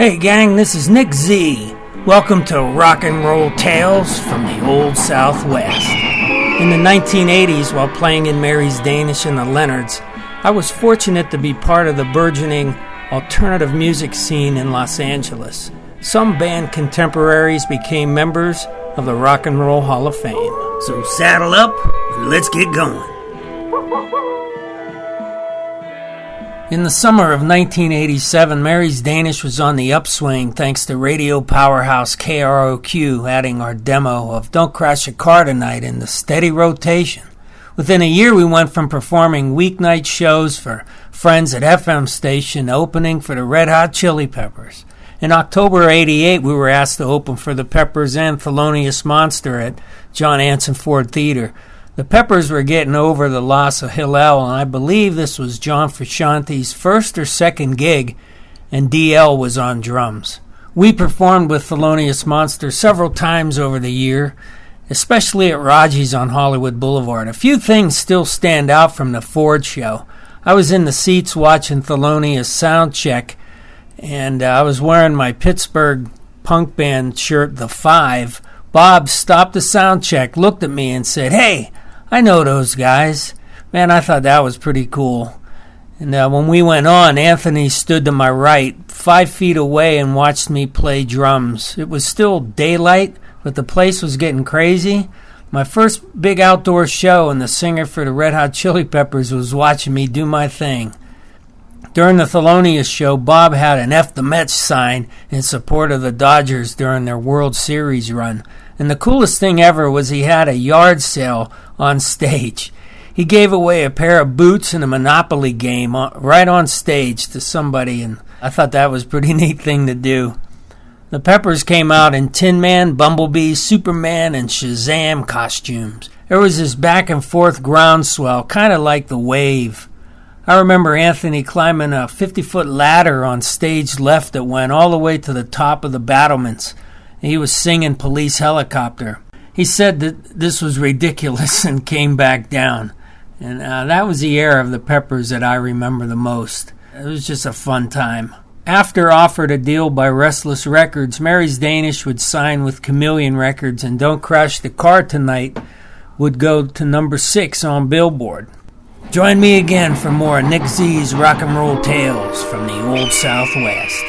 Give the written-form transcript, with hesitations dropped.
Hey gang, this is Nick Z. Welcome to Rock and Roll Tales from the Old Southwest. In the 1980s, while playing in Mary's Danish and the Leonards, I was fortunate to be part of the burgeoning alternative music scene in Los Angeles. Some band contemporaries became members of the Rock and Roll Hall of Fame. So saddle up and let's get going. In the summer of 1987, Mary's Danish was on the upswing thanks to radio powerhouse KROQ adding our demo of Don't Crash a Car Tonight in the steady rotation. Within a year, we went from performing weeknight shows for friends at FM station to opening for the Red Hot Chili Peppers. In October '88, we were asked to open for the Peppers and Thelonious Monster at John Anson Ford Theater. The Peppers were getting over the loss of Hillel, and I believe this was John Frusciante's first or second gig, and DL was on drums. We performed with Thelonious Monster several times over the year, especially at Raji's on Hollywood Boulevard. A few things still stand out from the Ford show. I was in the seats watching Thelonious sound check, and I was wearing my Pittsburgh punk band shirt, The Five. Bob stopped the sound check, looked at me, and said, "Hey, I know those guys." Man, I thought that was pretty cool. And when we went on, Anthony stood to my right, 5 feet away, and watched me play drums. It was still daylight, but the place was getting crazy. My first big outdoor show, and the singer for the Red Hot Chili Peppers was watching me do my thing. During the Thelonious show, Bob had an F the Mets sign in support of the Dodgers during their World Series run. And the coolest thing ever was he had a yard sale on stage. He gave away a pair of boots and a Monopoly game right on stage to somebody, and I thought that was a pretty neat thing to do. The Peppers came out in Tin Man, Bumblebee, Superman, and Shazam costumes. There was this back and forth groundswell, kind of like the wave. I remember Anthony climbing a 50-foot ladder on stage left that went all the way to the top of the battlements. He was singing Police Helicopter. He said that this was ridiculous and came back down. And that was the era of the Peppers that I remember the most. It was just a fun time. After offered a deal by Restless Records, Mary's Danish would sign with Chameleon Records, and Don't Crash the Car Tonight would go to number 6 on Billboard. Join me again for more Nick Z's Rock and Roll Tales from the Old Southwest.